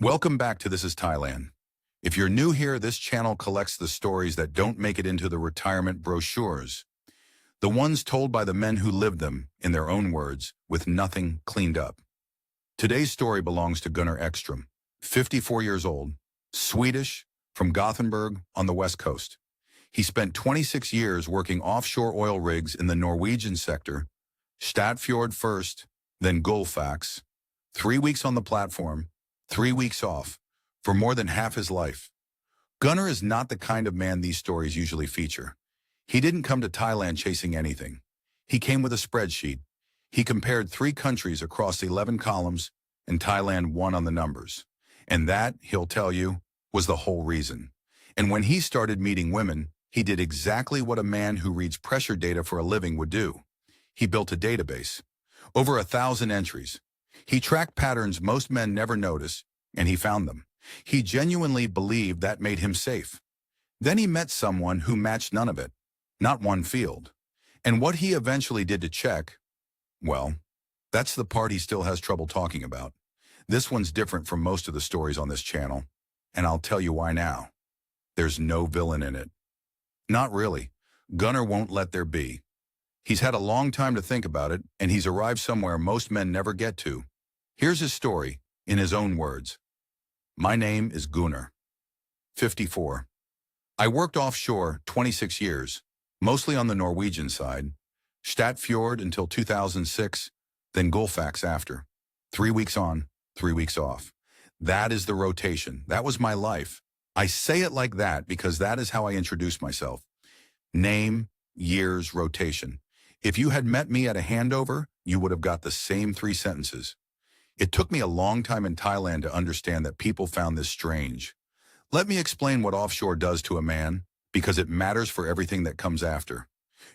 Welcome back to This is Thailand. If you're new here, this channel collects the stories that don't make it into the retirement brochures. The ones told by the men who lived them, in their own words, with nothing cleaned up. Today's story belongs to Gunnar Ekstrom, 54 years old, Swedish, from Gothenburg on the west coast. He spent 26 years working offshore oil rigs in the Norwegian sector, Statfjord first, then Gullfax, 3 weeks on the platform, 3 weeks off, for more than half his life. Gunnar is not the kind of man these stories usually feature. He didn't come to Thailand chasing anything. He came with a spreadsheet. He compared 3 countries across 11 columns, and Thailand won on the numbers. And that, he'll tell you, was the whole reason. And when he started meeting women, he did exactly what a man who reads pressure data for a living would do. He built a database. Over 1,000 entries. He tracked patterns most men never notice, and he found them. He genuinely believed that made him safe. Then he met someone who matched none of it, not one field. And what he eventually did to check, well, that's the part he still has trouble talking about. This one's different from most of the stories on this channel, and I'll tell you why now. There's no villain in it. Not really. Gunnar won't let there be. He's had a long time to think about it, and he's arrived somewhere most men never get to. Here's his story, in his own words. My name is Gunnar, 54. I worked offshore 26 years, mostly on the Norwegian side, Statfjord until 2006, then Gullfax after. 3 weeks on, 3 weeks off. That is the rotation. That was my life. I say it like that because that is how I introduce myself. Name, years, rotation. If you had met me at a handover, you would have got the same 3 sentences. It took me a long time in Thailand to understand that people found this strange. Let me explain what offshore does to a man, because it matters for everything that comes after.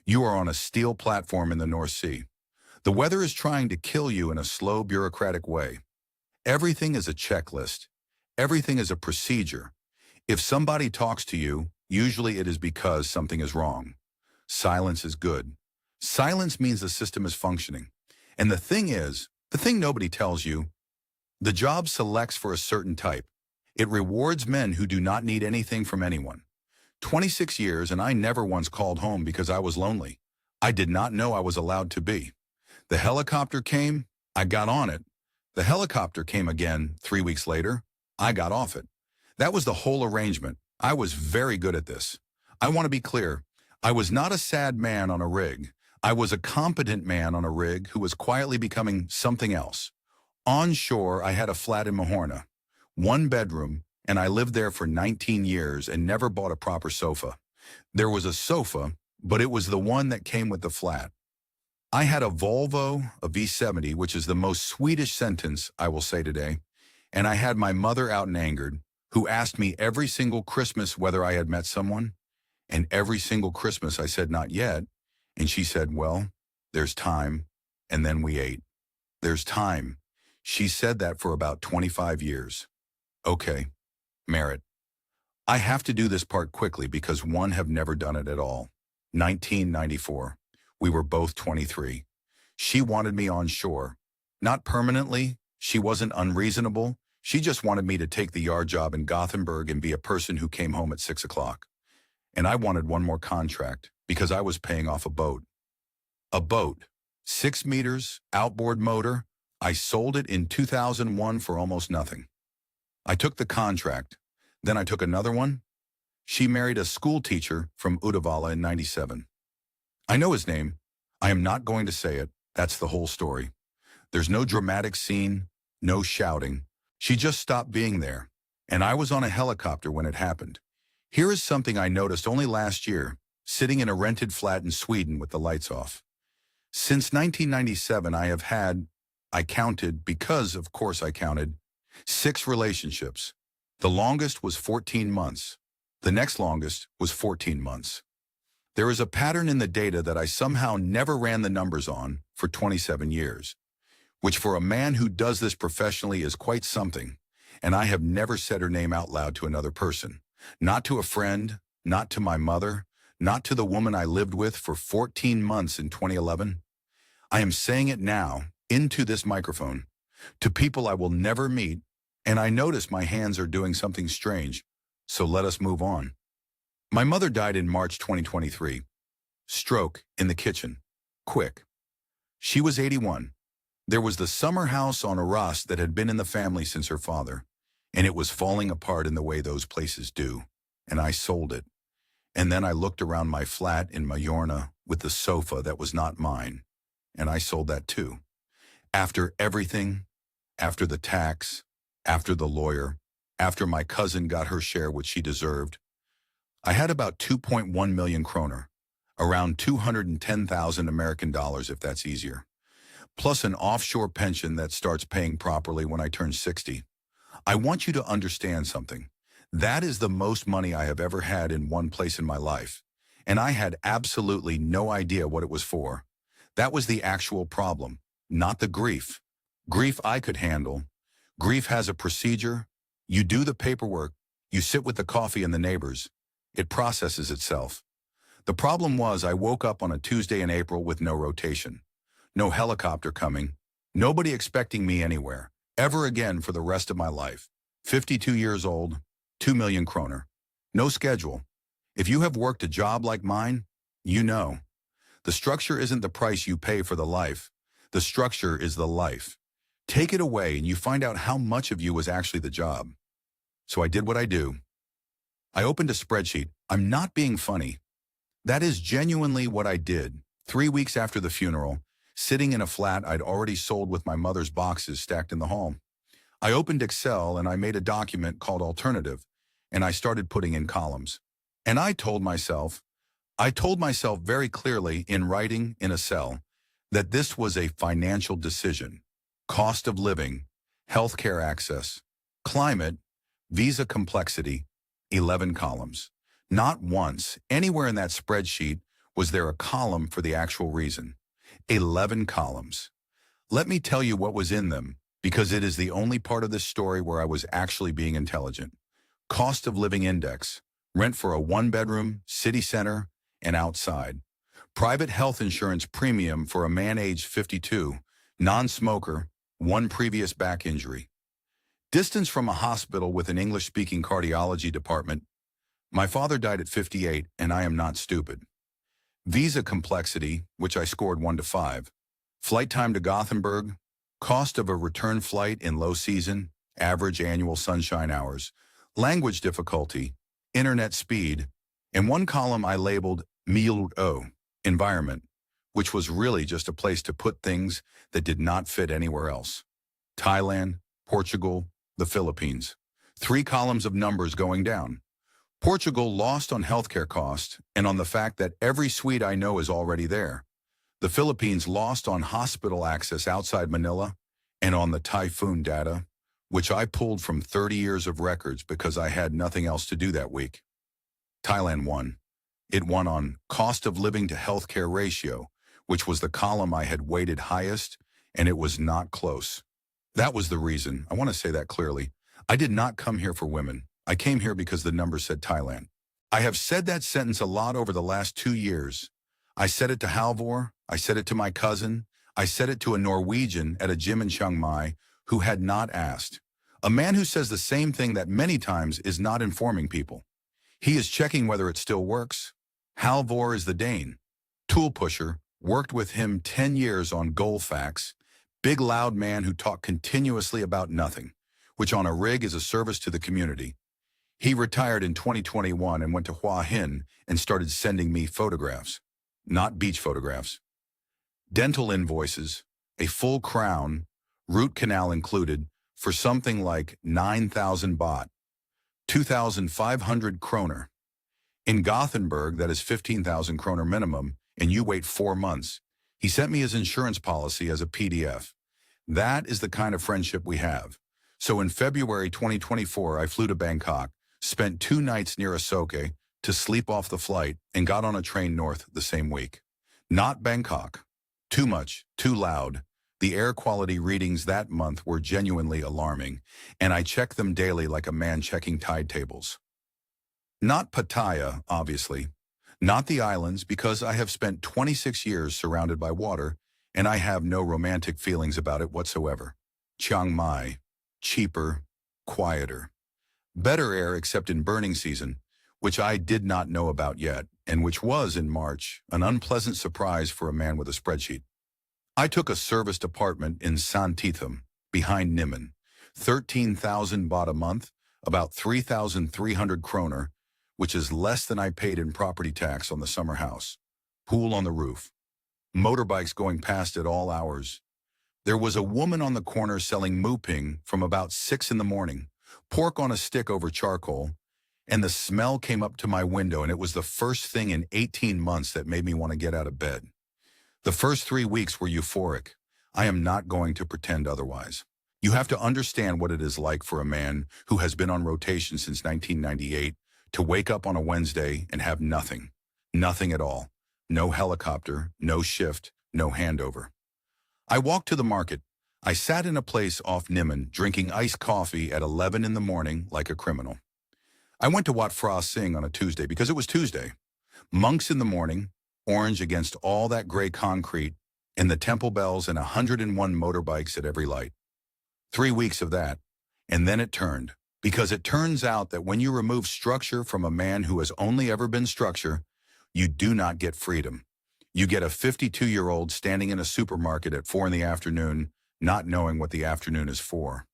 You are on a steel platform in the North Sea. The weather is trying to kill you in a slow, bureaucratic way. Everything is a checklist. Everything is a procedure. If somebody talks to you, usually it is because something is wrong. Silence is good. Silence means the system is functioning. And the thing nobody tells you, the job selects for a certain type. It rewards men who do not need anything from anyone. 26 years and I never once called home because I was lonely. I did not know I was allowed to be. The helicopter came, I got on it. The helicopter came again 3 weeks later, I got off it. That was the whole arrangement. I was very good at this. I want to be clear. I was not a sad man on a rig. I was a competent man on a rig who was quietly becoming something else. On shore, I had a flat in Mahorna, 1 bedroom, and I lived there for 19 years and never bought a proper sofa. There was a sofa, but it was the one that came with the flat. I had a Volvo, a V70, which is the most Swedish sentence I will say today, and I had my mother out and angered, who asked me every single Christmas whether I had met someone, and every single Christmas I said not yet, and she said, well, there's time, and then we ate. There's time. She said that for about 25 years. Okay, merit. I have to do this part quickly because one have never done it at all. 1994. We were both 23. She wanted me on shore. Not permanently. She wasn't unreasonable. She just wanted me to take the yard job in Gothenburg and be a person who came home at 6 o'clock. And I wanted one more contract because I was paying off a boat. A boat, 6 meters, outboard motor. I sold it in 2001 for almost nothing. I took the contract. Then I took another one. She married a school teacher from Uddevalla in 97. I know his name. I am not going to say it. That's the whole story. There's no dramatic scene, no shouting. She just stopped being there, and I was on a helicopter when it happened. Here is something I noticed only last year, sitting in a rented flat in Sweden with the lights off. Since 1997, I counted, because of course I counted, 6 relationships. The longest was 14 months. The next longest was 14 months. There is a pattern in the data that I somehow never ran the numbers on for 27 years, which for a man who does this professionally is quite something, and I have never said her name out loud to another person. Not to a friend, not to my mother, not to the woman I lived with for 14 months in 2011. I am saying it now, into this microphone, to people I will never meet and I notice my hands are doing something strange, so let us move on. My mother died in March 2023. Stroke in the kitchen. Quick. She was 81. There was the summer house on Arras that had been in the family since her father, and it was falling apart in the way those places do, and I sold it. And then I looked around my flat in Mallorca with the sofa that was not mine, and I sold that too. After everything, after the tax, after the lawyer, after my cousin got her share which she deserved, I had about 2.1 million kroner, around 210,000 American dollars if that's easier, plus an offshore pension that starts paying properly when I turn 60. I want you to understand something. That is the most money I have ever had in one place in my life, and I had absolutely no idea what it was for. That was the actual problem, not the grief. Grief I could handle. Grief has a procedure. You do the paperwork. You sit with the coffee and the neighbors. It processes itself. The problem was I woke up on a Tuesday in April with no rotation, no helicopter coming, nobody expecting me anywhere, ever again for the rest of my life. 52 years old, 2 million kroner. No schedule. If you have worked a job like mine, you know. The structure isn't the price you pay for the life. The structure is the life. Take it away and you find out how much of you was actually the job. So I did what I do. I opened a spreadsheet. I'm not being funny. That is genuinely what I did. 3 weeks after the funeral, sitting in a flat I'd already sold with my mother's boxes stacked in the hall. I opened Excel and I made a document called Alternative, and I started putting in columns. And I told myself very clearly in writing in a cell that this was a financial decision. Cost of living, healthcare access, climate, visa complexity, 11 columns. Not once, anywhere in that spreadsheet, was there a column for the actual reason. 11 columns. Let me tell you what was in them, because it is the only part of this story where I was actually being intelligent. Cost of living index, rent for a one-bedroom, city center, and outside. Private health insurance premium for a man aged 52, non-smoker, one previous back injury. Distance from a hospital with an English-speaking cardiology department. My father died at 58, and I am not stupid. Visa complexity, which I scored 1 to 5. Flight time to Gothenburg. Cost of a return flight in low season. Average annual sunshine hours. Language difficulty. Internet speed. In one column I labeled miljö, environment, which was really just a place to put things that did not fit anywhere else. Thailand, Portugal, the Philippines. 3 columns of numbers going down. Portugal lost on healthcare costs and on the fact that every suite I know is already there. The Philippines lost on hospital access outside Manila and on the typhoon data, which I pulled from 30 years of records because I had nothing else to do that week. Thailand won. It won on cost of living to healthcare ratio, which was the column I had weighted highest, and it was not close. That was the reason. I want to say that clearly. I did not come here for women. I came here because the number said Thailand. I have said that sentence a lot over the last 2 years. I said it to Halvor. I said it to my cousin. I said it to a Norwegian at a gym in Chiang Mai who had not asked. A man who says the same thing that many times is not informing people. He is checking whether it still works. Halvor is the Dane. Tool pusher, worked with him 10 years on Goldfax. Big loud man who talked continuously about nothing, which on a rig is a service to the community. He retired in 2021 and went to Hua Hin and started sending me photographs, not beach photographs. Dental invoices, a full crown, root canal included, for something like 9,000 baht, 2,500 kroner. In Gothenburg, that is 15,000 kroner minimum, and you wait 4 months. He sent me his insurance policy as a PDF. That is the kind of friendship we have. So in February 2024, I flew to Bangkok, spent 2 nights near Asoke to sleep off the flight, and got on a train north the same week. Not Bangkok. Too much, too loud. The air quality readings that month were genuinely alarming, and I checked them daily like a man checking tide tables. Not Pattaya, obviously. Not the islands, because I have spent 26 years surrounded by water, and I have no romantic feelings about it whatsoever. Chiang Mai. Cheaper, quieter. Better air except in burning season, which I did not know about yet, and which was, in March, an unpleasant surprise for a man with a spreadsheet. I took a serviced apartment in Santitham, behind Nimmen. 13,000 baht a month, about 3,300 kroner, which is less than I paid in property tax on the summer house. Pool on the roof. Motorbikes going past at all hours. There was a woman on the corner selling mooping from about 6 in the morning, pork on a stick over charcoal, and the smell came up to my window, and it was the first thing in 18 months that made me want to get out of bed. The first 3 weeks were euphoric. I am not going to pretend otherwise. You have to understand what it is like for a man who has been on rotation since 1998 to wake up on a Wednesday and have nothing. Nothing at all. No helicopter, no shift, no handover. I walked to the market. I sat in a place off Nimmen drinking iced coffee at 11 in the morning like a criminal. I went to Wat Phra Singh on a Tuesday because it was Tuesday. Monks in the morning, orange against all that gray concrete, and the temple bells and 101 motorbikes at every light. 3 weeks of that, and then it turned. Because it turns out that when you remove structure from a man who has only ever been structure, you do not get freedom. You get a 52-year-old standing in a supermarket at 4 in the afternoon, not knowing what the afternoon is for.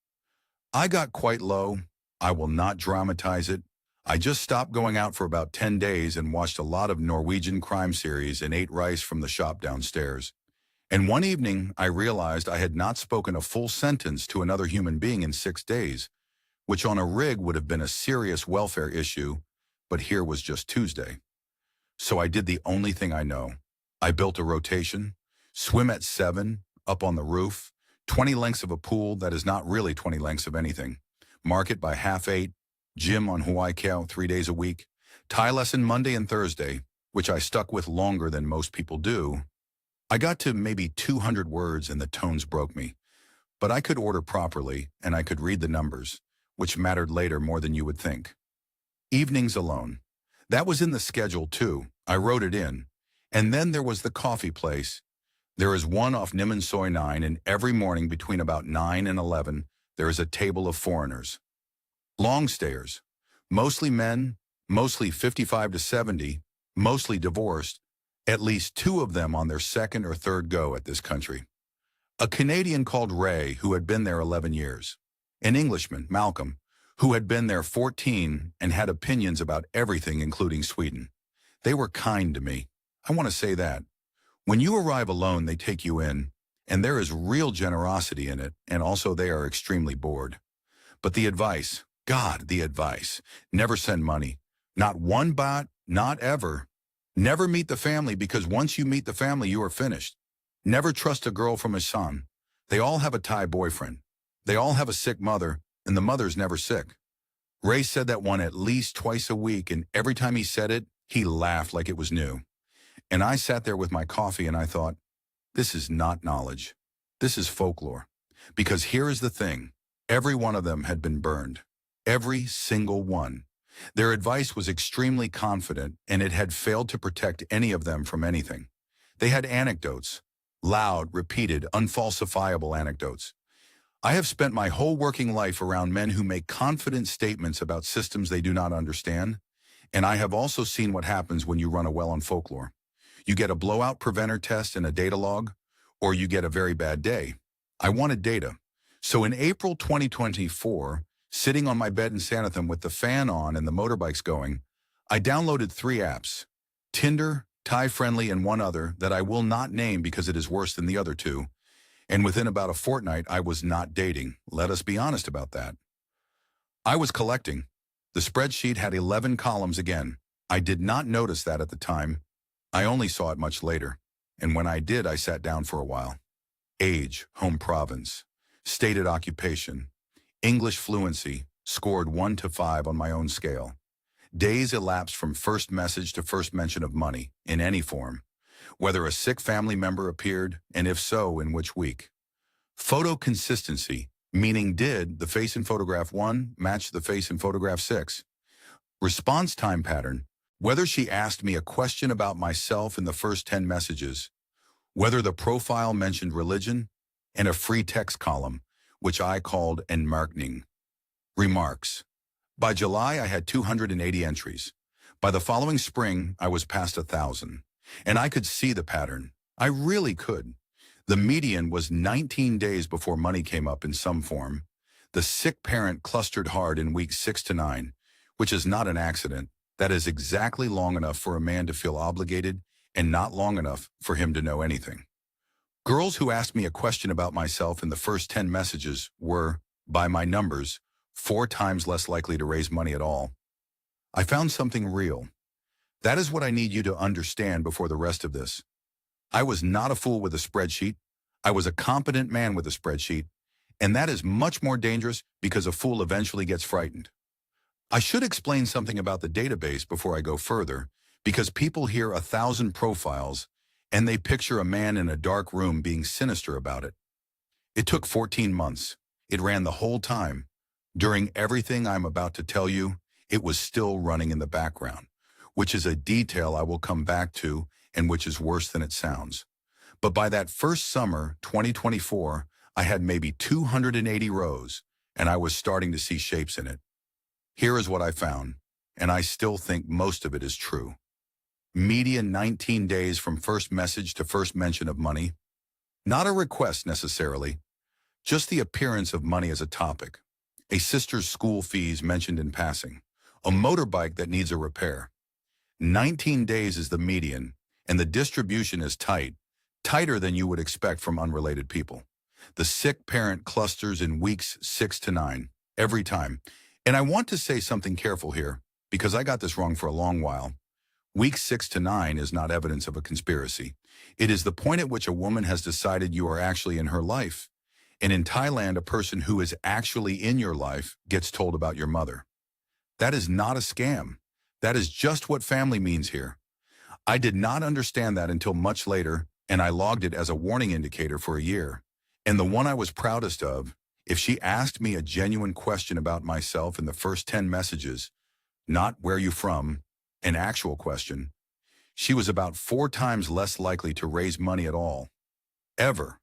I got quite low. I will not dramatize it. I just stopped going out for about 10 days and watched a lot of Norwegian crime series and ate rice from the shop downstairs. And one evening, I realized I had not spoken a full sentence to another human being in 6 days, which on a rig would have been a serious welfare issue, but here was just Tuesday. So I did the only thing I know. I built a rotation, swim at 7, up on the roof, 20 lengths of a pool that is not really 20 lengths of anything, market by 7:30, gym on Hawaii Cow 3 days a week, Thai lesson Monday and Thursday, which I stuck with longer than most people do. I got to maybe 200 words and the tones broke me. But I could order properly and I could read the numbers, which mattered later more than you would think. Evenings alone. That was in the schedule too. I wrote it in. And then there was the coffee place. There is one off Nimmen Soi 9, and every morning between about 9 and 11, there is a table of foreigners. Long stayers. Mostly men, mostly 55 to 70, mostly divorced, at least 2 of them on their second or third go at this country. A Canadian called Ray, who had been there 11 years. An Englishman, Malcolm, who had been there 14 and had opinions about everything, including Sweden. They were kind to me. I want to say that. When you arrive alone, they take you in, and there is real generosity in it, and also they are extremely bored. But the advice, God, the advice, never send money. Not 1 baht, not ever. Never meet the family, because once you meet the family, you are finished. Never trust a girl from Assam. They all have a Thai boyfriend. They all have a sick mother, and the mother's never sick. Ray said that one at least twice a week, and every time he said it, he laughed like it was new. And I sat there with my coffee and I thought, this is not knowledge. This is folklore. Because here is the thing. Every one of them had been burned. Every single one. Their advice was extremely confident, and it had failed to protect any of them from anything. They had anecdotes. Loud, repeated, unfalsifiable anecdotes. I have spent my whole working life around men who make confident statements about systems they do not understand, and I have also seen what happens when you run a well on folklore. You get a blowout preventer test and a data log, or you get a very bad day. I wanted data. So in April 2024, sitting on my bed in Sanatham with the fan on and the motorbikes going, I downloaded 3 apps, Tinder, Thai Friendly, and one other that I will not name because it is worse than the other 2. And within about a fortnight, I was not dating. Let us be honest about that. I was collecting. The spreadsheet had 11 columns again. I did not notice that at the time. I only saw it much later. And when I did, I sat down for a while. Age, home province, stated occupation, English fluency, scored 1 to 5 on my own scale. Days elapsed from first message to first mention of money, in any form. Whether a sick family member appeared, and if so, in which week. Photo consistency, meaning did the face in photograph 1 match the face in photograph 6? Response time pattern, whether she asked me a question about myself in the first 10 messages, whether the profile mentioned religion, and a free text column, which I called enmarkning. Remarks. By July, I had 280 entries. By the following spring, I was past 1,000. And I could see the pattern. I really could. The median was 19 days before money came up in some form. The sick parent clustered hard in weeks 6 to 9, which is not an accident. That is exactly long enough for a man to feel obligated and not long enough for him to know anything. Girls who asked me a question about myself in the first 10 messages were, by my numbers, 4 times less likely to raise money at all. I found something real. That is what I need you to understand before the rest of this. I was not a fool with a spreadsheet. I was a competent man with a spreadsheet, and that is much more dangerous because a fool eventually gets frightened. I should explain something about the database before I go further, because people hear 1,000 profiles and they picture a man in a dark room being sinister about it. It took 14 months. It ran the whole time. During everything I'm about to tell you, it was still running in the background, which is a detail I will come back to and which is worse than it sounds. But by that first summer, 2024, I had maybe 280 rows, and I was starting to see shapes in it. Here is what I found, and I still think most of it is true. Median 19 days from first message to first mention of money. Not a request necessarily, just the appearance of money as a topic. A sister's school fees mentioned in passing. A motorbike that needs a repair. 19 days is the median, and the distribution is tight, tighter than you would expect from unrelated people. The sick parent clusters in weeks 6 to 9, every time. And I want to say something careful here, because I got this wrong for a long while. Weeks 6 to 9 is not evidence of a conspiracy. It is the point at which a woman has decided you are actually in her life. And in Thailand, a person who is actually in your life gets told about your mother. That is not a scam. That is just what family means here. I did not understand that until much later, and I logged it as a warning indicator for a year. And the one I was proudest of, if she asked me a genuine question about myself in the first 10 messages, not where you from, an actual question, she was about 4 times less likely to raise money at all. Ever.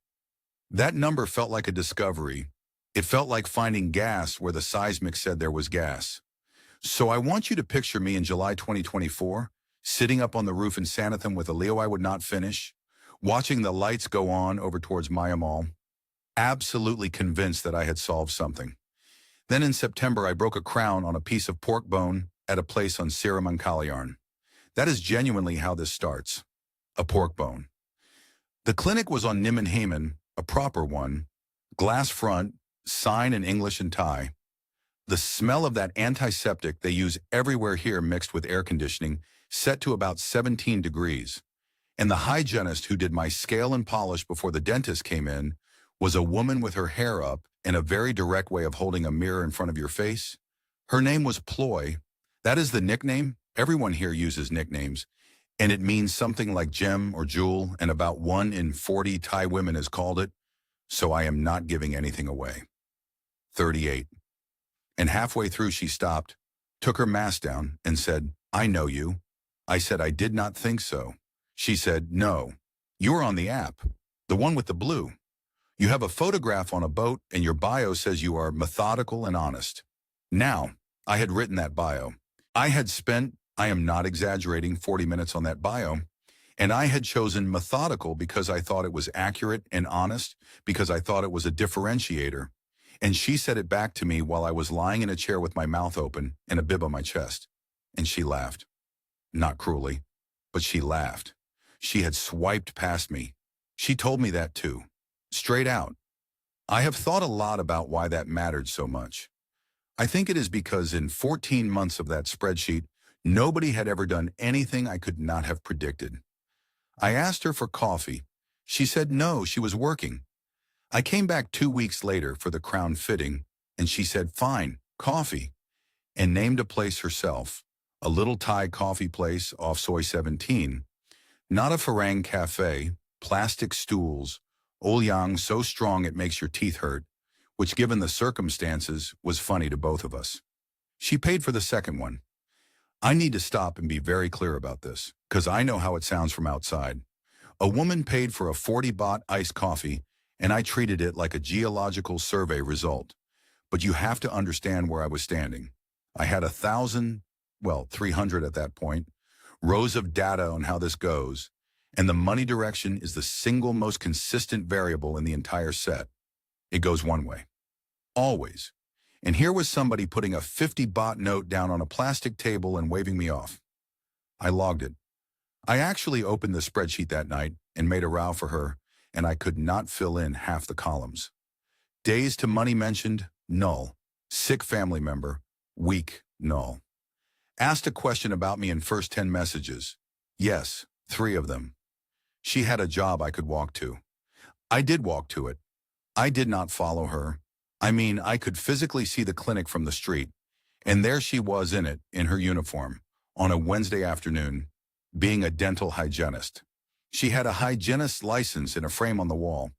That number felt like a discovery. It felt like finding gas where the seismic said there was gas. So I want you to picture me in July 2024, sitting up on the roof in Sanathan with a Leo I would not finish, watching the lights go on over towards Maya Mall, absolutely convinced that I had solved something. Then in September, I broke a crown on a piece of pork bone at a place on Siramankalayarn. That is genuinely how this starts. A pork bone. The clinic was on Niman Heyman, a proper one, glass front, sign in English and Thai. The smell of that antiseptic they use everywhere here mixed with air conditioning set to about 17 degrees. And the hygienist who did my scale and polish before the dentist came in was a woman with her hair up and a very direct way of holding a mirror in front of your face. Her name was Ploy. That is the nickname. Everyone here uses nicknames. And it means something like gem or jewel, and about 1 in 40 Thai women has called it, so I am not giving anything away. 38. And halfway through she stopped, took her mask down, and said, "I know you." I said, "I did not think so." She said, "No, you're on the app, the one with the blue. You have a photograph on a boat, and your bio says you are methodical and honest." Now, I had written that bio. I had spent, I am not exaggerating, 40 minutes on that bio, and I had chosen methodical because I thought it was accurate and honest, because I thought it was a differentiator. And she said it back to me while I was lying in a chair with my mouth open and a bib on my chest. And she laughed. Not cruelly, but she laughed. She had swiped past me. She told me that too. Straight out. I have thought a lot about why that mattered so much. I think it is because in 14 months of that spreadsheet, nobody had ever done anything I could not have predicted. I asked her for coffee. She said no, she was working. I came back 2 weeks later for the crown fitting, and she said, "Fine, coffee," and named a place herself, a little Thai coffee place off Soy 17. Not a Farang cafe, plastic stools, Olyang so strong it makes your teeth hurt, which given the circumstances was funny to both of us. She paid for the second one. I need to stop and be very clear about this, because I know how it sounds from outside. A woman paid for a 40 baht iced coffee, and I treated it like a geological survey result. but you have to understand where I was standing. I had 1,000, well, 300 at that point, rows of data on how this goes, and the money direction is the single most consistent variable in the entire set. It goes one way. Always. And here was somebody putting a 50 baht note down on a plastic table and waving me off. I logged it. I actually opened the spreadsheet that night and made a row for her, and I could not fill in half the columns. Days to money mentioned, null. Sick family member, weak, null. Asked a question about me in first 10 messages. Yes, 3 of them. She had a job I could walk to. I did walk to it. I did not follow her. I mean, I could physically see the clinic from the street, and there she was in it, in her uniform, on a Wednesday afternoon, being a dental hygienist. She had a hygienist's license in a frame on the wall.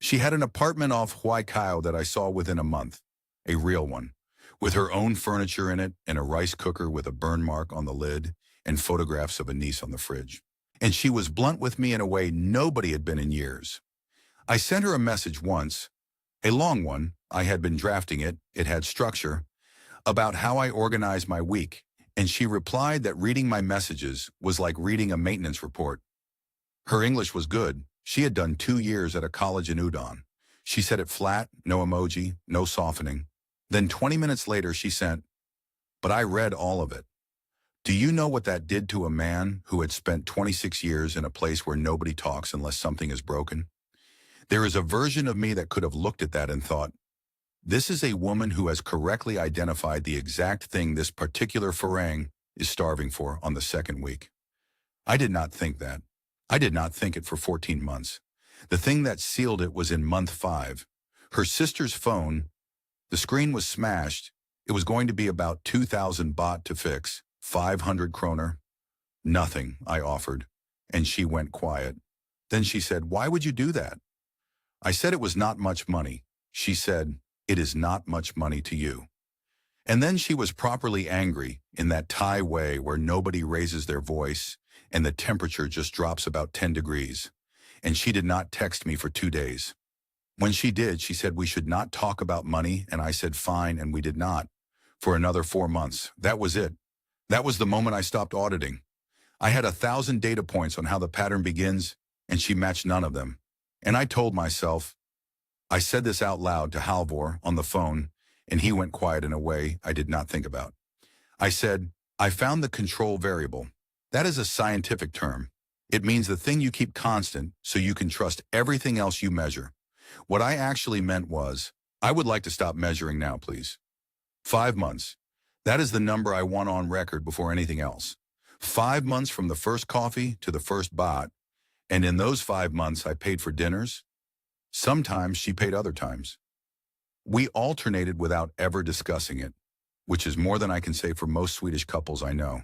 She had an apartment off Huaycao that I saw within a month, a real one, with her own furniture in it and a rice cooker with a burn mark on the lid and photographs of a niece on the fridge. And she was blunt with me in a way nobody had been in years. I sent her a message once, a long one, I had been drafting it, it had structure, about how I organized my week, and she replied that reading my messages was like reading a maintenance report. Her English was good. She had done 2 years at a college in Udon. She said it flat, no emoji, no softening. Then 20 minutes later she sent, "But I read all of it." Do you know what that did to a man who had spent 26 years in a place where nobody talks unless something is broken? There is a version of me that could have looked at that and thought, this is a woman who has correctly identified the exact thing this particular farang is starving for on the second week. I did not think that. I did not think it for 14 months. The thing that sealed it was in month 5. Her sister's phone, the screen was smashed. It was going to be about 2,000 baht to fix, 500 kroner. Nothing, I offered, and she went quiet. Then she said, "Why would you do that?" I said it was not much money. She said, "It is not much money to you." And then she was properly angry in that Thai way where nobody raises their voice and the temperature just drops about 10 degrees. And she did not text me for 2 days. When she did, she said we should not talk about money, and I said fine, and we did not. For another 4 months. That was it. That was the moment I stopped auditing. I had 1,000 data points on how the pattern begins, and she matched none of them. And I told myself, I said this out loud to Halvor on the phone, and he went quiet in a way I did not think about. I said, I found the control variable. That is a scientific term. It means the thing you keep constant so you can trust everything else you measure. What I actually meant was, I would like to stop measuring now, please. 5 months. That is the number I want on record before anything else. 5 months from the first coffee to the first baht, and in those 5 months I paid for dinners. Sometimes she paid other times. We alternated without ever discussing it, which is more than I can say for most Swedish couples I know.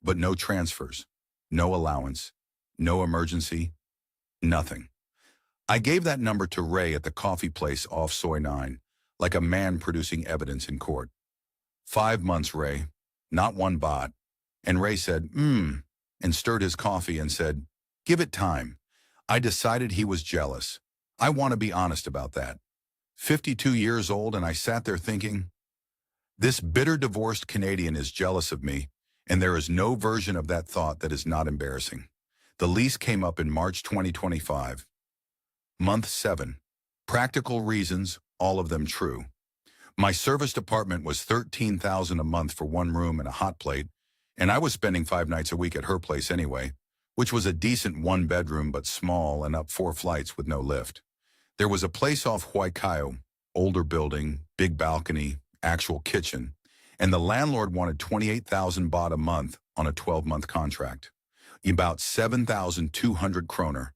But no transfers, no allowance, no emergency, nothing. I gave that number to Ray at the coffee place off Soy 9, like a man producing evidence in court. 5 months, Ray, not 1 baht. And Ray said, and stirred his coffee and said, give it time. I decided he was jealous. I want to be honest about that. 52 years old, and I sat there thinking, this bitter divorced Canadian is jealous of me, and there is no version of that thought that is not embarrassing. The lease came up in March 2025. Month 7. Practical reasons, all of them true. My serviced apartment was $13,000 a month for 1 room and a hot plate, and I was spending 5 nights a week at her place anyway, which was a decent 1-bedroom but small and up 4 flights with no lift. There was a place off Huaycao, older building, big balcony, actual kitchen, and the landlord wanted 28,000 baht a month on a 12-month contract. About 7,200 kroner.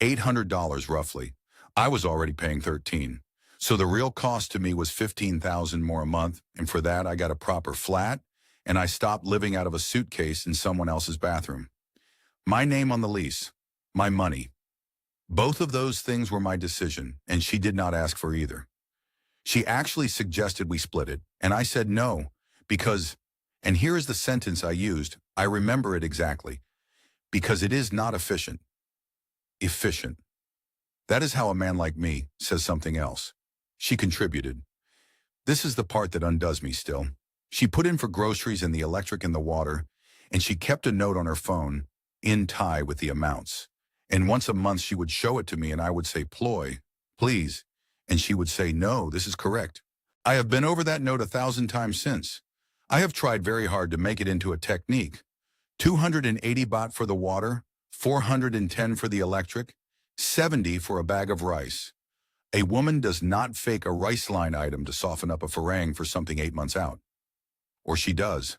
$800 roughly. I was already paying 13. So the real cost to me was 15,000 more a month, and for that I got a proper flat, and I stopped living out of a suitcase in someone else's bathroom. My name on the lease, my money. Both of those things were my decision, and she did not ask for either. She actually suggested we split it, and I said no, because, and here is the sentence I used, I remember it exactly, because it is not efficient. Efficient. That is how a man like me says something else. She contributed. This is the part that undoes me still. She put in for groceries and the electric and the water, and she kept a note on her phone, in Thai with the amounts. And once a month she would show it to me and I would say, ploy, please. And she would say, no, this is correct. I have been over that note 1,000 times since. I have tried very hard to make it into a technique. 280 baht for the water, 410 for the electric, 70 for a bag of rice. A woman does not fake a rice line item to soften up a farang for something 8 months out. Or she does.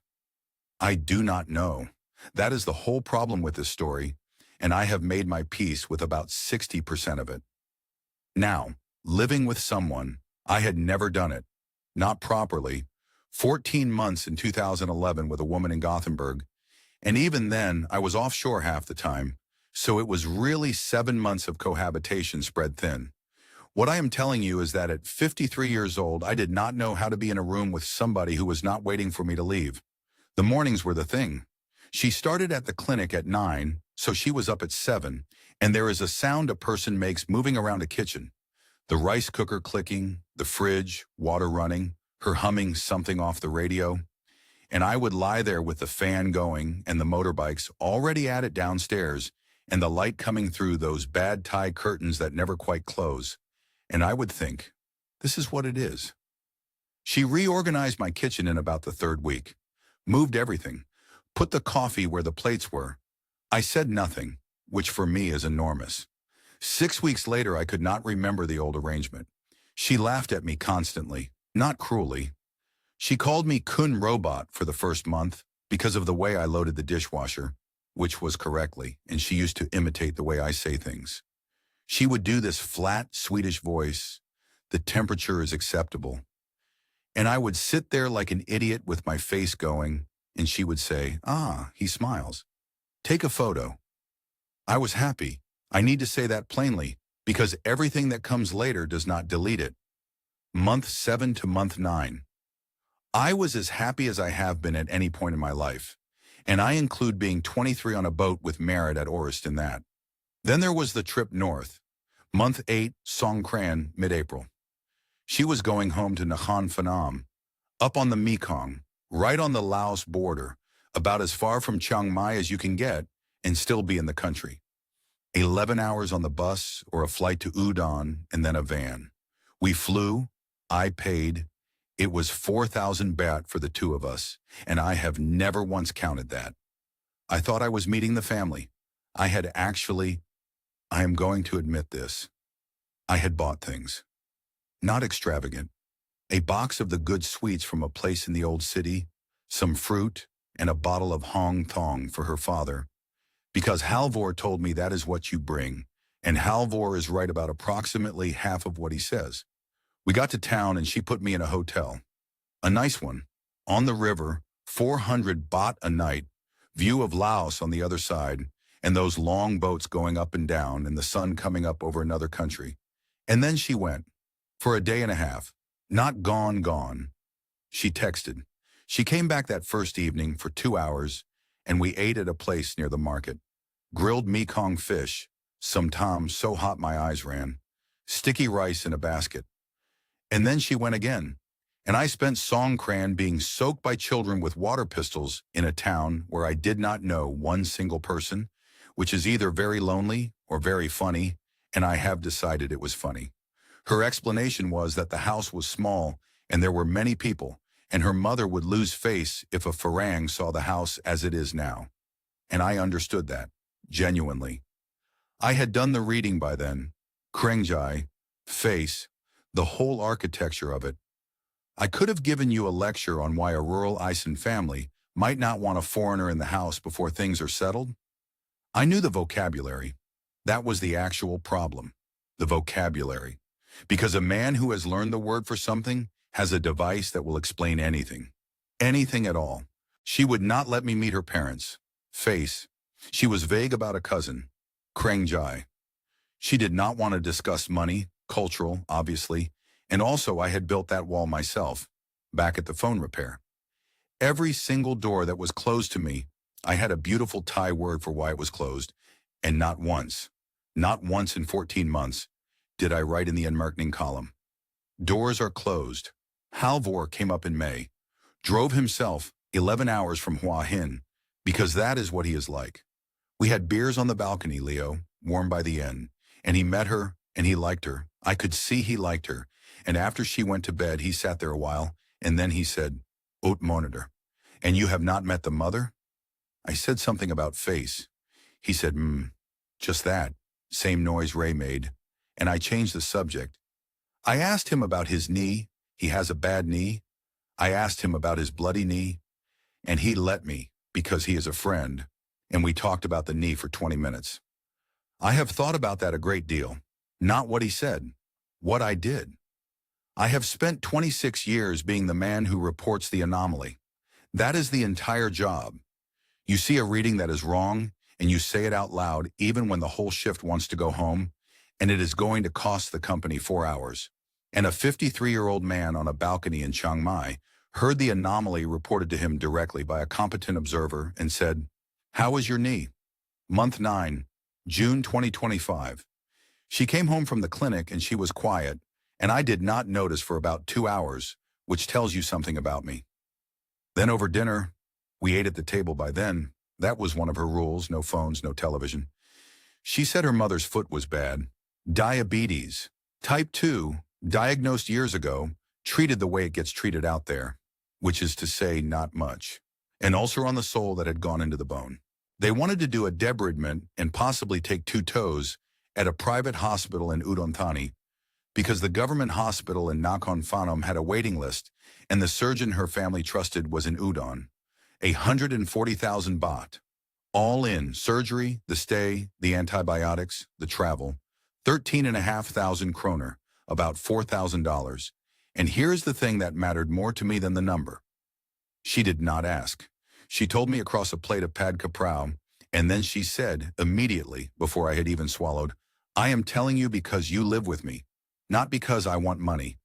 I do not know. That is the whole problem with this story, and I have made my peace with about 60% of it. Now, living with someone, I had never done it. Not properly. 14 months in 2011 with a woman in Gothenburg, and even then, I was offshore half the time, so it was really 7 months of cohabitation spread thin. What I am telling you is that at 53 years old, I did not know how to be in a room with somebody who was not waiting for me to leave. The mornings were the thing. She started at the clinic at 9, so she was up at 7, and there is a sound a person makes moving around a kitchen. The rice cooker clicking, the fridge, water running, her humming something off the radio. And I would lie there with the fan going and the motorbikes already at it downstairs and the light coming through those bad Thai curtains that never quite close. And I would think, this is what it is. She reorganized my kitchen in about the 3rd week, moved everything, put the coffee where the plates were. I said nothing, which for me is enormous. 6 weeks later, I could not remember the old arrangement. She laughed at me constantly, not cruelly. She called me Kun Robot for the first month because of the way I loaded the dishwasher, which was correctly, and she used to imitate the way I say things. She would do this flat Swedish voice, the temperature is acceptable. And I would sit there like an idiot with my face going, and she would say, he smiles. Take a photo. I was happy. I need to say that plainly, because everything that comes later does not delete it. Month 7 to month 9. I was as happy as I have been at any point in my life, and I include being 23 on a boat with Merritt at Orist in that. Then there was the trip north. Month 8, Songkran, mid-April. She was going home to Nakhon Phanom, up on the Mekong, right on the Laos border, about as far from Chiang Mai as you can get and still be in the country. 11 hours on the bus or a flight to Udon and then a van. We flew, I paid. It was 4,000 baht for the two of us, and I have never once counted that. I thought I was meeting the family. I am going to admit this. I had bought things. Not extravagant. A box of the good sweets from a place in the old city, some fruit, and a bottle of Hong Thong for her father. Because Halvor told me that is what you bring, and Halvor is right about approximately half of what he says. We got to town and she put me in a hotel. A nice one. On the river, 400 baht a night, view of Laos on the other side, and those long boats going up and down and the sun coming up over another country. And then she went. For a day and a half. Not gone. She texted. She came back that first evening for 2 hours, and we ate at a place near the market. Grilled Mekong fish, some tom so hot my eyes ran, sticky rice in a basket. And then she went again, and I spent Songkran being soaked by children with water pistols in a town where I did not know one single person, which is either very lonely or very funny, and I have decided it was funny. Her explanation was that the house was small and there were many people, and her mother would lose face if a Farang saw the house as it is now. And I understood that, genuinely. I had done the reading by then, Krengjai, face, the whole architecture of it. I could have given you a lecture on why a rural Iceland family might not want a foreigner in the house before things are settled. I knew the vocabulary. That was the actual problem, the vocabulary. Because a man who has learned the word for something has a device that will explain anything. Anything at all. She would not let me meet her parents. Face. She was vague about a cousin. Krengjai. She did not want to discuss money, cultural, obviously, and also I had built that wall myself, back at the phone repair. Every single door that was closed to me, I had a beautiful Thai word for why it was closed, and not once in 14 months, did I write in the Anmerkning column. Doors are closed. Halvor came up in May, drove himself 11 hours from Hua Hin, because that is what he is like. We had beers on the balcony, Leo, warm by the end, and he met her, and he liked her. I could see he liked her, and after she went to bed, he sat there a while, and then he said, "Haute monitor. And you have not met the mother?" I said something about face. He said, just that. Same noise Ray made. And I changed the subject. I asked him about his knee. He has a bad knee. I asked him about his bloody knee. And he let me, because he is a friend. And we talked about the knee for 20 minutes. I have thought about that a great deal. Not what he said. What I did. I have spent 26 years being the man who reports the anomaly. That is the entire job. You see a reading that is wrong, and you say it out loud even when the whole shift wants to go home, and it is going to cost the company 4 hours. And a 53-year-old man on a balcony in Chiang Mai heard the anomaly reported to him directly by a competent observer and said, "How is your knee?" Month 9, June 2025. She came home from the clinic and she was quiet, and I did not notice for about 2 hours, which tells you something about me. Then over dinner, we ate at the table by then. That was one of her rules, no phones, no television. She said her mother's foot was bad. Diabetes, type 2, diagnosed years ago, treated the way it gets treated out there, which is to say not much. An ulcer on the sole that had gone into the bone. They wanted to do a debridement and possibly take 2 toes at a private hospital in Udon Thani because the government hospital in Nakhon Phanom had a waiting list and the surgeon her family trusted was in Udon. 140,000 baht. All in, surgery, the stay, the antibiotics, the travel. 13,500 kroner, about $4,000. And here's the thing that mattered more to me than the number. She did not ask. She told me across a plate of pad kaprao, and then she said, immediately, before I had even swallowed, "I am telling you because you live with me, not because I want money.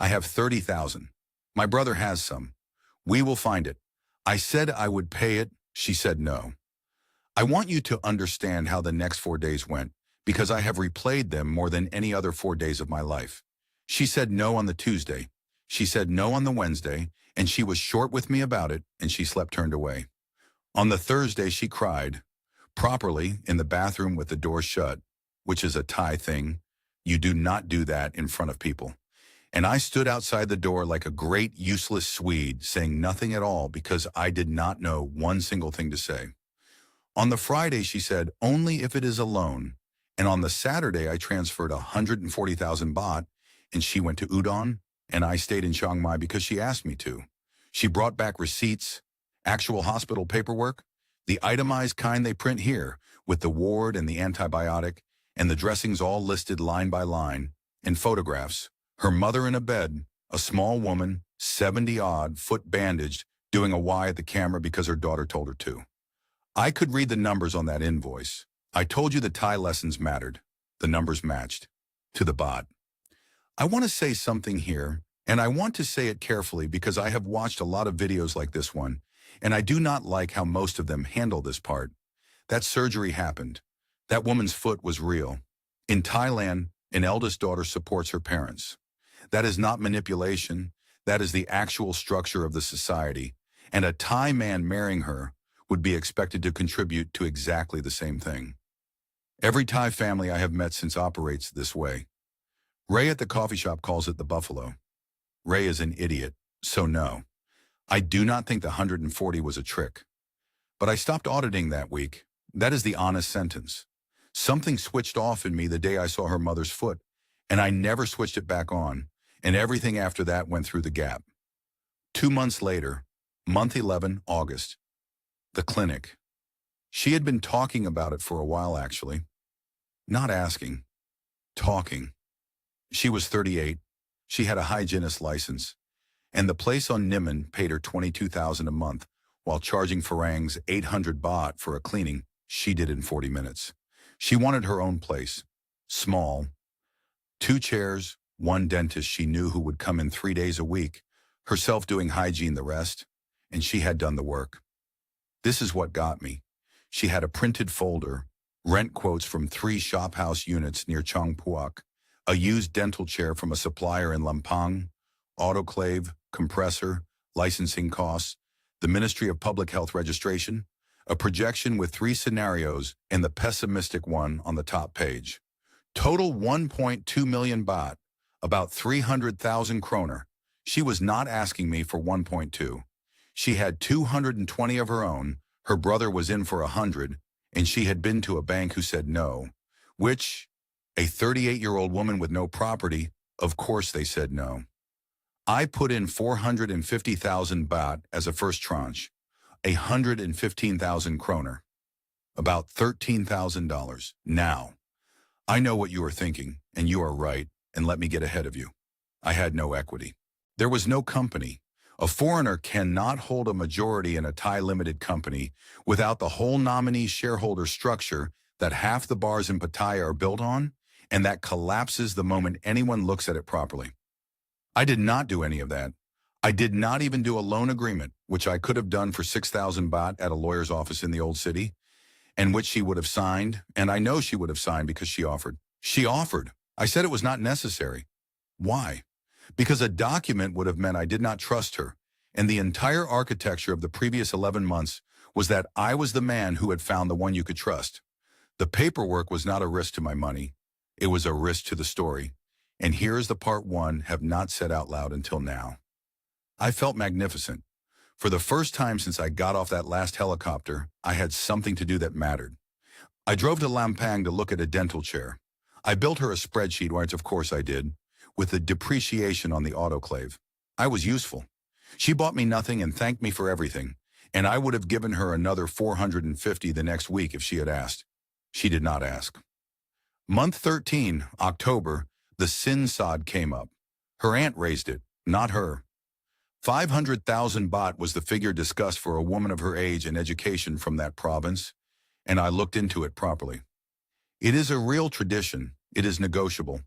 I have 30,000. My brother has some. We will find it." I said I would pay it. She said no. I want you to understand how the next 4 days went, because I have replayed them more than any other 4 days of my life. She said no on the Tuesday. She said no on the Wednesday, and she was short with me about it, and she slept turned away. On the Thursday, she cried, properly, in the bathroom with the door shut, which is a Thai thing. You do not do that in front of people. And I stood outside the door like a great useless Swede, saying nothing at all because I did not know one single thing to say. On the Friday, she said, only if it is a loan. And on the Saturday, I transferred 140,000 baht, and she went to Udon, and I stayed in Chiang Mai because she asked me to. She brought back receipts, actual hospital paperwork, the itemized kind they print here, with the ward and the antibiotic, and the dressings all listed line by line, and photographs. Her mother in a bed, a small woman, 70-odd, foot bandaged, doing a Y at the camera because her daughter told her to. I could read the numbers on that invoice. I told you the Thai lessons mattered. The numbers matched. To the baht. I want to say something here, and I want to say it carefully because I have watched a lot of videos like this one, and I do not like how most of them handle this part. That surgery happened. That woman's foot was real. In Thailand, an eldest daughter supports her parents. That is not manipulation. That is the actual structure of the society. And a Thai man marrying her would be expected to contribute to exactly the same thing. Every Thai family I have met since operates this way. Ray at the coffee shop calls it the buffalo. Ray is an idiot, so no. I do not think the 140 was a trick. But I stopped auditing that week. That is the honest sentence. Something switched off in me the day I saw her mother's foot, and I never switched it back on, and everything after that went through the gap. 2 months later, month 11, August. The clinic. She had been talking about it for a while, actually. Not asking. Talking. She was 38. She had a hygienist license. And the place on Nimon paid her 22,000 a month, while charging Farang's 800 baht for a cleaning she did in 40 minutes. She wanted her own place. Small. 2 chairs, 1 dentist she knew who would come in 3 days a week, herself doing hygiene the rest, and she had done the work. This is what got me. She had a printed folder, rent quotes from 3 shophouse units near Chong Puak, a used dental chair from a supplier in Lampang, autoclave, compressor, licensing costs, the Ministry of Public Health registration, a projection with 3 scenarios and the pessimistic one on the top page. Total 1.2 million baht, about 300,000 kroner. She was not asking me for 1.2. She had 220 of her own, her brother was in for 100, and she had been to a bank who said no, which, a 38-year-old woman with no property, of course they said no. I put in 450,000 baht as a first tranche, 115,000 kroner, about $13,000. Now, I know what you are thinking, and you are right, and let me get ahead of you. I had no equity. There was no company. A foreigner cannot hold a majority in a Thai limited company without the whole nominee shareholder structure that half the bars in Pattaya are built on, and that collapses the moment anyone looks at it properly. I did not do any of that. I did not even do a loan agreement, which I could have done for 6,000 baht at a lawyer's office in the old city, and which she would have signed, and I know she would have signed because she offered. She offered. I said it was not necessary. Why? Because a document would have meant I did not trust her, and the entire architecture of the previous 11 months was that I was the man who had found the one you could trust. The paperwork was not a risk to my money. It was a risk to the story. And here is the part one have not said out loud until now. I felt magnificent. For the first time since I got off that last helicopter, I had something to do that mattered. I drove to Lampang to look at a dental chair. I built her a spreadsheet, which of course I did, with the depreciation on the autoclave. I was useful. She bought me nothing and thanked me for everything, and I would have given her another 450 the next week if she had asked. She did not ask. Month 13, October, the sin sod came up. Her aunt raised it, not her. 500,000 baht was the figure discussed for a woman of her age and education from that province, and I looked into it properly. It is a real tradition. It is negotiable.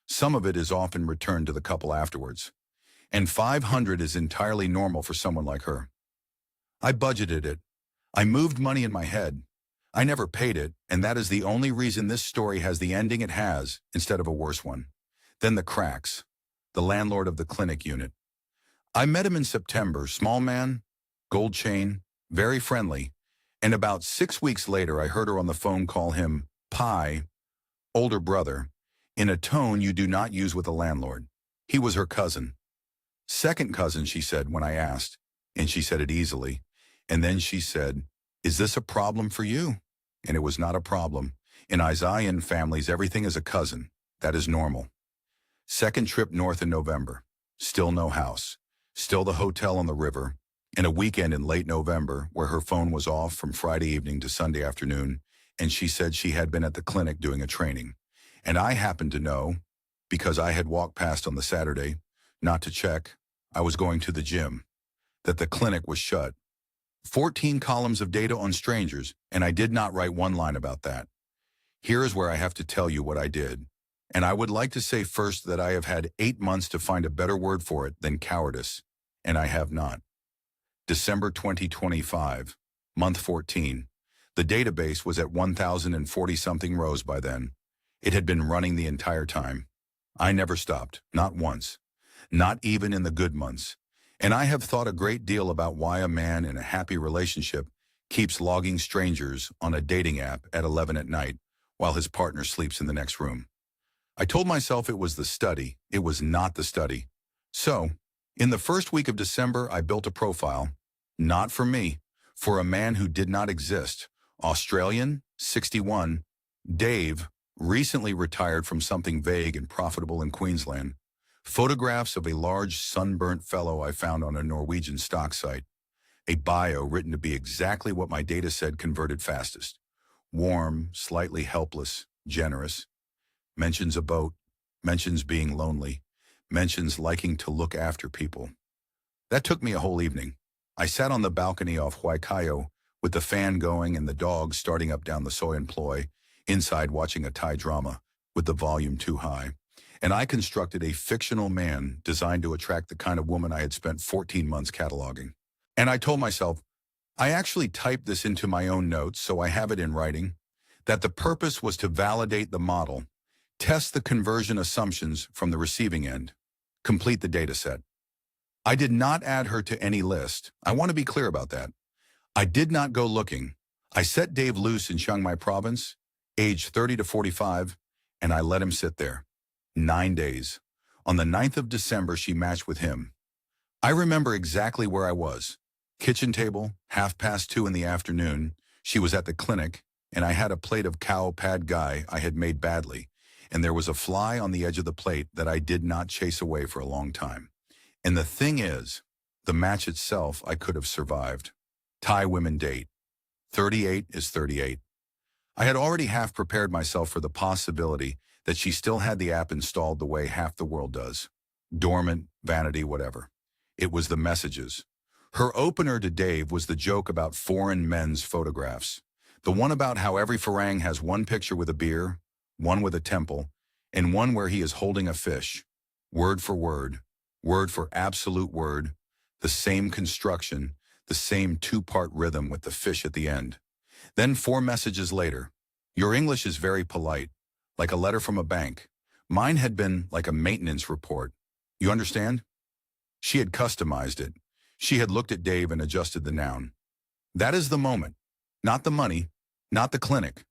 Some of it is often returned to the couple afterwards. And 500 is entirely normal for someone like her. I budgeted it. I moved money in my head. I never paid it, and that is the only reason this story has the ending it has instead of a worse one. Then the cracks, the landlord of the clinic unit. I met him in September, small man, gold chain, very friendly, and about 6 weeks later I heard her on the phone call him Pai, older brother, in a tone you do not use with a landlord. He was her cousin. Second cousin, she said when I asked, and she said it easily. And then she said, "Is this a problem for you?" And it was not a problem. In Isaian families, everything is a cousin. That is normal. Second trip north in November. Still no house. Still the hotel on the river. And a weekend in late November where her phone was off from Friday evening to Sunday afternoon, and she said she had been at the clinic doing a training. And I happened to know, because I had walked past on the Saturday, not to check, I was going to the gym, that the clinic was shut. 14 columns of data on strangers, and I did not write one line about that. Here is where I have to tell you what I did. And I would like to say first that I have had 8 months to find a better word for it than cowardice, and I have not. December 2025, month 14. The database was at 1,040-something rows by then. It had been running the entire time. I never stopped, not once, not even in the good months. And I have thought a great deal about why a man in a happy relationship keeps logging strangers on a dating app at 11 at night while his partner sleeps in the next room. I told myself it was the study. It was not the study. So, in the first week of December, I built a profile, not for me, for a man who did not exist. Australian, 61, Dave, recently retired from something vague and profitable in Queensland. Photographs of a large sunburnt fellow I found on a Norwegian stock site. A bio written to be exactly what my data said converted fastest. Warm, slightly helpless, generous. Mentions a boat, mentions being lonely, mentions liking to look after people. That took me a whole evening. I sat on the balcony off Huaycayo with the fan going and the dogs starting up down the Soi Employ, inside watching a Thai drama with the volume too high. And I constructed a fictional man designed to attract the kind of woman I had spent 14 months cataloging. And I told myself, I actually typed this into my own notes, so I have it in writing, that the purpose was to validate the model, test the conversion assumptions from the receiving end, complete the data set. I did not add her to any list. I want to be clear about that. I did not go looking. I set Dave loose in Chiang Mai province, age 30 to 45, and I let him sit there. 9 days. On the 9th of December, she matched with him. I remember exactly where I was. Kitchen table, 2:30 in the afternoon. She was at the clinic, and I had a plate of cow pad gai I had made badly, and there was a fly on the edge of the plate that I did not chase away for a long time. And the thing is, the match itself I could have survived. Thai women date. 38 is 38. I had already half prepared myself for the possibility that she still had the app installed the way half the world does. Dormant, vanity, whatever. It was the messages. Her opener to Dave was the joke about foreign men's photographs. The one about how every Farang has one picture with a beer, one with a temple, and one where he is holding a fish. Word for absolute word, the same construction, the same two-part rhythm with the fish at the end. Then 4 messages later. Your English is very polite, like a letter from a bank. Mine had been like a maintenance report. You understand? She had customized it. She had looked at Dave and adjusted the noun. That is the moment. Not the money, not the clinic.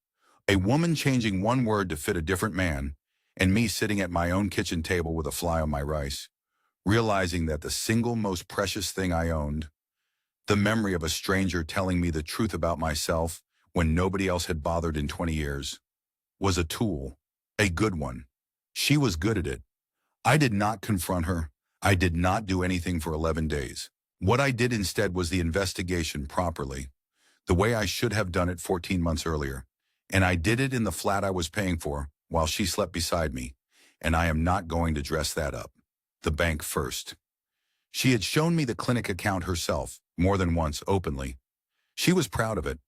A woman changing one word to fit a different man, and me sitting at my own kitchen table with a fly on my rice, realizing that the single most precious thing I owned, the memory of a stranger telling me the truth about myself when nobody else had bothered in 20 years, was a tool, a good one. She was good at it. I did not confront her. I did not do anything for 11 days. What I did instead was the investigation properly, the way I should have done it 14 months earlier. And I did it in the flat I was paying for while she slept beside me. And I am not going to dress that up. The bank first. She had shown me the clinic account herself, more than once, openly. She was proud of it.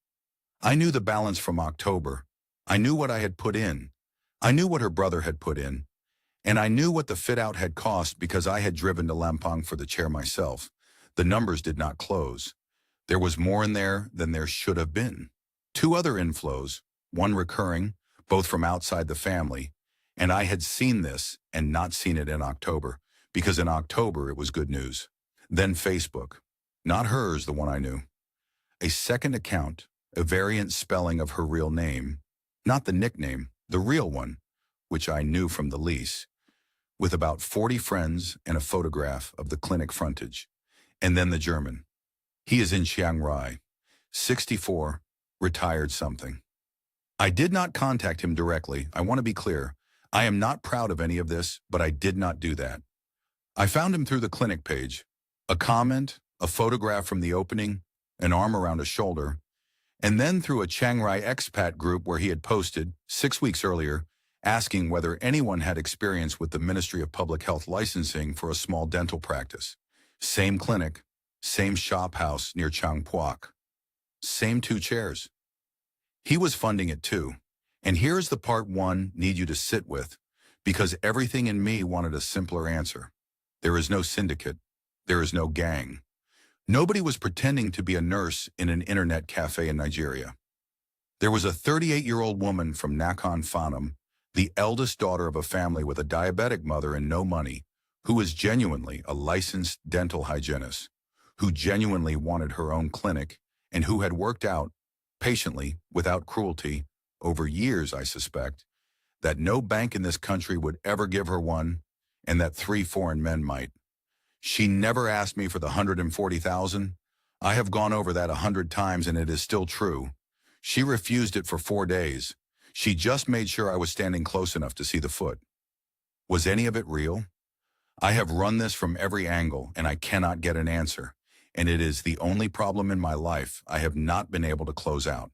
I knew the balance from October. I knew what I had put in. I knew what her brother had put in. And I knew what the fit-out had cost because I had driven to Lampang for the chair myself. The numbers did not close. There was more in there than there should have been. 2 other inflows, one recurring, both from outside the family. And I had seen this and not seen it in October, because in October it was good news. Then Facebook. Not hers, the one I knew. A second account, a variant spelling of her real name, not the nickname, the real one, which I knew from the lease, with about 40 friends and a photograph of the clinic frontage. And then the German. He is in Chiang Rai, 64, retired something. I did not contact him directly. I want to be clear. I am not proud of any of this, but I did not do that. I found him through the clinic page. A comment, a photograph from the opening, an arm around a shoulder, and then through a Chiang Rai expat group where he had posted, 6 weeks earlier, asking whether anyone had experience with the Ministry of Public Health licensing for a small dental practice. Same clinic, same shop house near Chang Puak. Same 2 chairs. He was funding it too. And here's the part one need you to sit with, because everything in me wanted a simpler answer. There is no syndicate. There is no gang. Nobody was pretending to be a nurse in an internet cafe in Nigeria. There was a 38-year-old woman from Nakhon Phanom, the eldest daughter of a family with a diabetic mother and no money, who was genuinely a licensed dental hygienist, who genuinely wanted her own clinic, and who had worked out, patiently, without cruelty, over years, I suspect, that no bank in this country would ever give her one, and that 3 foreign men might. She never asked me for the 140,000. I have gone over that 100 times, and it is still true. She refused it for 4 days. She just made sure I was standing close enough to see the foot. Was any of it real? I have run this from every angle, and I cannot get an answer, and it is the only problem in my life I have not been able to close out.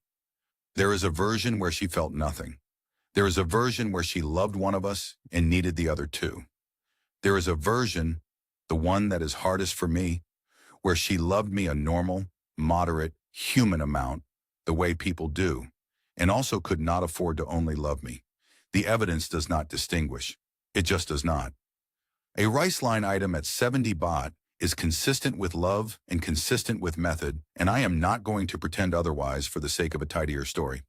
There is a version where she felt nothing. There is a version where she loved one of us and needed the other 2. There is a version, the one that is hardest for me, where she loved me a normal, moderate, human amount, the way people do, and also could not afford to only love me. The evidence does not distinguish. It just does not. A rice line item at 70 baht is consistent with love and consistent with method, and I am not going to pretend otherwise for the sake of a tidier story.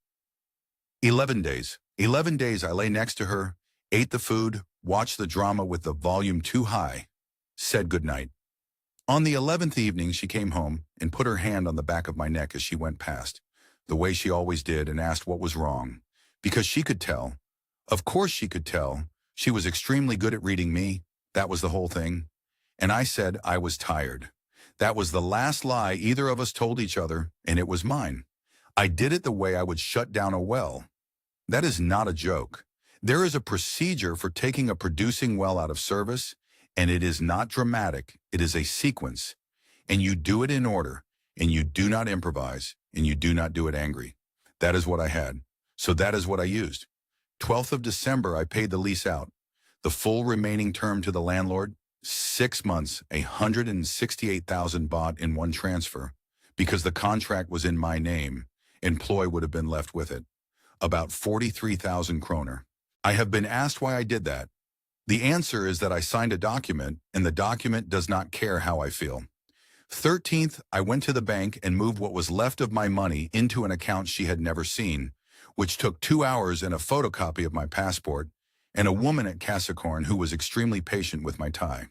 11 days. 11 days I lay next to her, ate the food, watched the drama with the volume too high, said goodnight. On the 11th evening, she came home and put her hand on the back of my neck as she went past, the way she always did, and asked what was wrong. Because she could tell. Of course she could tell. She was extremely good at reading me. That was the whole thing. And I said I was tired. That was the last lie either of us told each other, and it was mine. I did it the way I would shut down a well. That is not a joke. There is a procedure for taking a producing well out of service, and it is not dramatic. It is a sequence. And you do it in order, and you do not improvise, and you do not do it angry. That is what I had. So that is what I used. 12th of December, I paid the lease out. The full remaining term to the landlord, 6 months, 168,000 baht in one transfer. Because the contract was in my name, employee would have been left with it. About 43,000 kroner. I have been asked why I did that. The answer is that I signed a document, and the document does not care how I feel. 13th, I went to the bank and moved what was left of my money into an account she had never seen, which took 2 hours and a photocopy of my passport, and a woman at Capricorn who was extremely patient with my tie.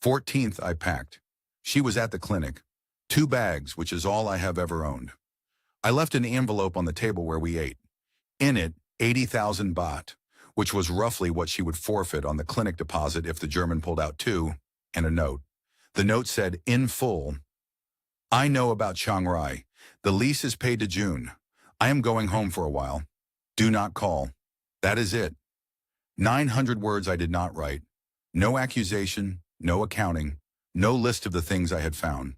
14th, I packed. She was at the clinic. 2 bags, which is all I have ever owned. I left an envelope on the table where we ate. In it, 80,000 baht, which was roughly what she would forfeit on the clinic deposit if the German pulled out 2, and a note. The note said, in full, I know about Chiang Rai. The lease is paid to June. I am going home for a while. Do not call. That is it. 900 words I did not write. No accusation, no accounting, no list of the things I had found.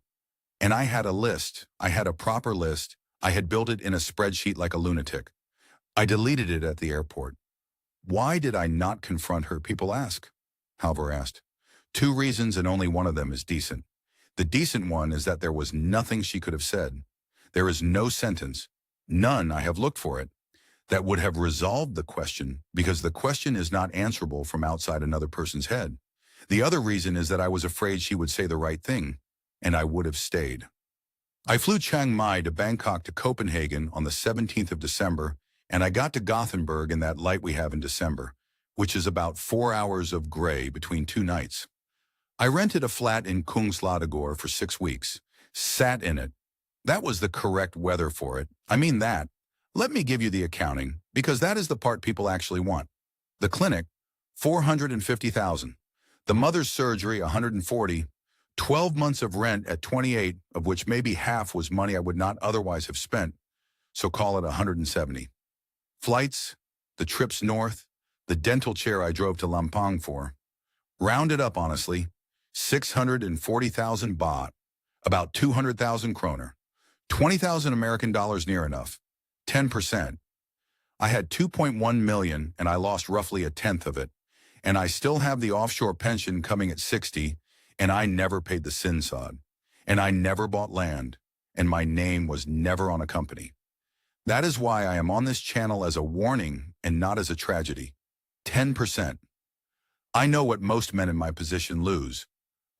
And I had a list. I had a proper list. I had built it in a spreadsheet like a lunatic. I deleted it at the airport. Why did I not confront her, people ask. Halvor asked. 2 reasons, and only one of them is decent. The decent one is that there was nothing she could have said. There is no sentence, none, I have looked for it, that would have resolved the question, because the question is not answerable from outside another person's head. The other reason is that I was afraid she would say the right thing, and I would have stayed. I flew Chiang Mai to Bangkok to Copenhagen on the 17th of December, and I got to Gothenburg in that light we have in December, which is about 4 hours of gray between 2 nights. I rented a flat in Kungslagor for 6 weeks, sat in it. That was the correct weather for it. I mean that. Let me give you the accounting, because that is the part people actually want. The clinic, 450,000. The mother's surgery, 140. 12 months of rent at 28, of which maybe half was money I would not otherwise have spent, so call it 170. Flights, the trips north, the dental chair I drove to Lampang for. Rounded up, honestly, 640,000 baht, about 200,000 kroner. 20,000 American dollars near enough. 10%. I had 2.1 million, and I lost roughly 1/10 of it. And I still have the offshore pension coming at 60, and I never paid the sinsod. And I never bought land, and my name was never on a company. That is why I am on this channel as a warning and not as a tragedy. 10%. I know what most men in my position lose.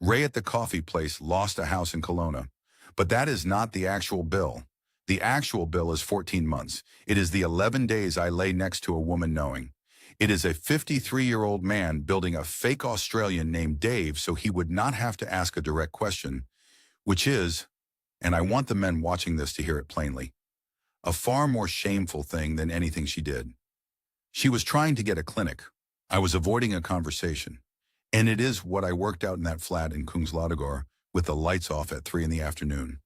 Ray at the coffee place lost a house in Kelowna, but that is not the actual bill. The actual bill is 14 months. It is the 11 days I lay next to a woman knowing. It is a 53-year-old man building a fake Australian named Dave so he would not have to ask a direct question, which is, and I want the men watching this to hear it plainly, a far more shameful thing than anything she did. She was trying to get a clinic. I was avoiding a conversation. And it is what I worked out in that flat in Kungslagor with the lights off at 3 in the afternoon.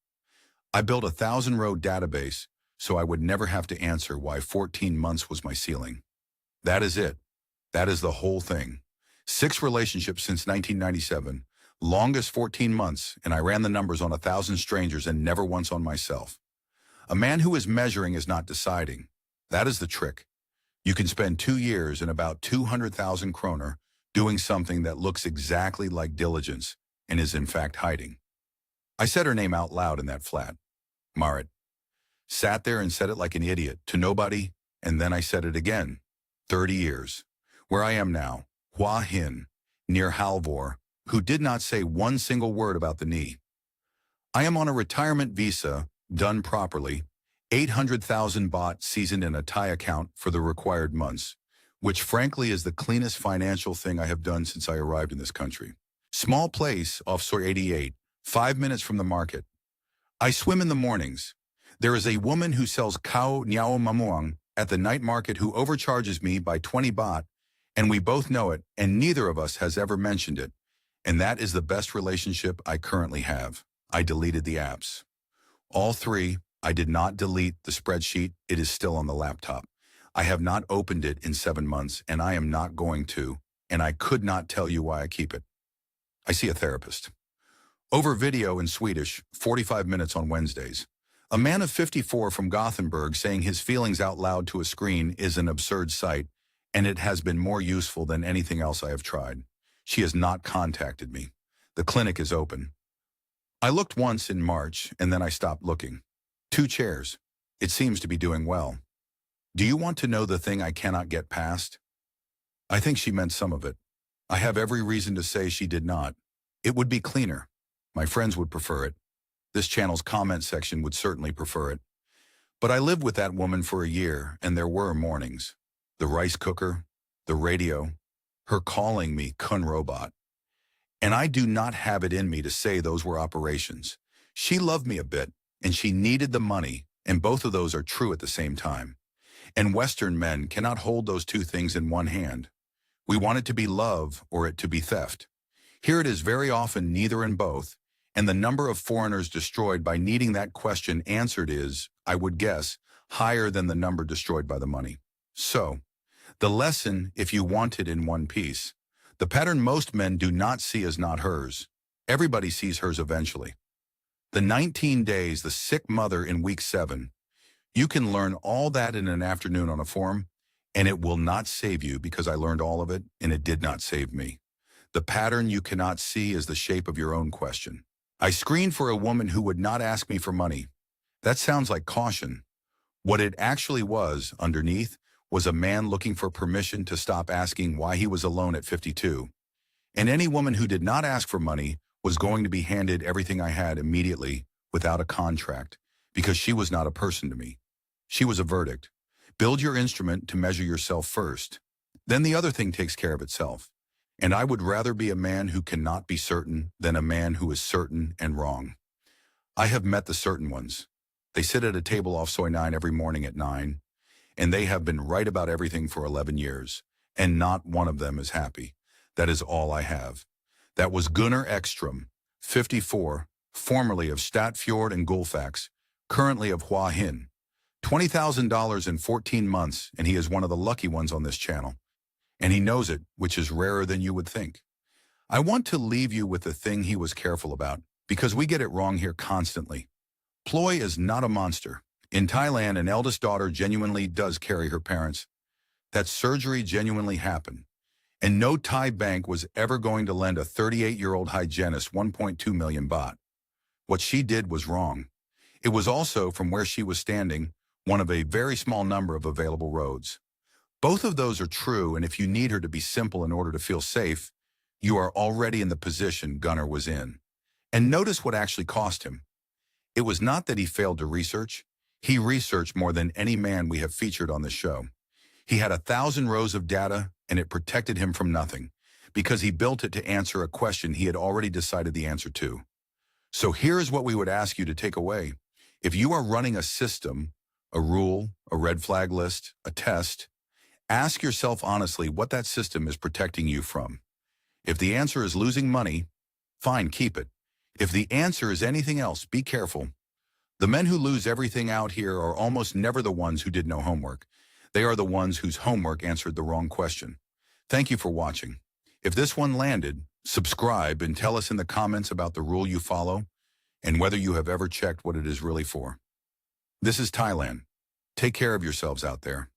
I built a 1,000-row database so I would never have to answer why 14 months was my ceiling. That is it. That is the whole thing. 6 relationships since 1997, longest 14 months, and I ran the numbers on 1,000 strangers and never once on myself. A man who is measuring is not deciding. That is the trick. You can spend 2 years and about 200,000 kroner doing something that looks exactly like diligence and is in fact hiding. I said her name out loud in that flat. Marit. Sat there and said it like an idiot to nobody, and then I said it again. 30 years. Where I am now, Hua Hin, near Halvor, who did not say one single word about the knee. I am on a retirement visa, done properly, 800,000 baht seasoned in a Thai account for the required months, which frankly is the cleanest financial thing I have done since I arrived in this country. Small place off Soy 88, 5 minutes from the market. I swim in the mornings. There is a woman who sells Khao Niao Mamuang at the night market who overcharges me by 20 baht, and we both know it, and neither of us has ever mentioned it. And that is the best relationship I currently have. I deleted the apps. All three. I did not delete the spreadsheet. It is still on the laptop. I have not opened it in 7 months, and I am not going to, and I could not tell you why I keep it. I see a therapist. Over video in Swedish, 45 minutes on Wednesdays. A man of 54 from Gothenburg saying his feelings out loud to a screen is an absurd sight, and it has been more useful than anything else I have tried. She has not contacted me. The clinic is open. I looked once in March, and then I stopped looking. 2 chairs. It seems to be doing well. Do you want to know the thing I cannot get past? I think she meant some of it. I have every reason to say she did not. It would be cleaner. My friends would prefer it. This channel's comment section would certainly prefer it. But I lived with that woman for a year, and there were mornings. The rice cooker, the radio, her calling me kun robot. And I do not have it in me to say those were operations. She loved me a bit, and she needed the money, and both of those are true at the same time. And Western men cannot hold those two things in one hand. We want it to be love or it to be theft. Here it is very often neither and both, and the number of foreigners destroyed by needing that question answered is, I would guess, higher than the number destroyed by the money. So, the lesson, if you want it in one piece, the pattern most men do not see as not hers. Everybody sees hers eventually. The 19 days, the sick mother in week 7. You can learn all that in an afternoon on a forum, and it will not save you because I learned all of it, and it did not save me. The pattern you cannot see is the shape of your own question. I screened for a woman who would not ask me for money. That sounds like caution. What it actually was, underneath, was a man looking for permission to stop asking why he was alone at 52. And any woman who did not ask for money was going to be handed everything I had immediately without a contract, because she was not a person to me. She was a verdict. Build your instrument to measure yourself first. Then the other thing takes care of itself. And I would rather be a man who cannot be certain than a man who is certain and wrong. I have met the certain ones. They sit at a table off Soy 9 every morning at 9, and they have been right about everything for 11 years, and not one of them is happy. That is all I have. That was Gunnar Ekstrom, 54, formerly of Statfjord and Gullfax, currently of Hua Hin. $20,000 in 14 months, and he is one of the lucky ones on this channel. And he knows it, which is rarer than you would think. I want to leave you with the thing he was careful about, because we get it wrong here constantly. Ploy is not a monster. In Thailand, an eldest daughter genuinely does carry her parents. That surgery genuinely happened. And no Thai bank was ever going to lend a 38-year-old hygienist 1.2 million baht. What she did was wrong. It was also, from where she was standing, one of a very small number of available roads. Both of those are true, and if you need her to be simple in order to feel safe, you are already in the position Gunnar was in. And notice what actually cost him. It was not that he failed to research. He researched more than any man we have featured on this show. He had 1,000 rows of data, and it protected him from nothing, because he built it to answer a question he had already decided the answer to. So here is what we would ask you to take away. If you are running a system, a rule, a red flag list, a test, ask yourself honestly what that system is protecting you from. If the answer is losing money, fine, keep it. If the answer is anything else, be careful. The men who lose everything out here are almost never the ones who did no homework. They are the ones whose homework answered the wrong question. Thank you for watching. If this one landed, subscribe and tell us in the comments about the rule you follow and whether you have ever checked what it is really for. This is Thailand. Take care of yourselves out there.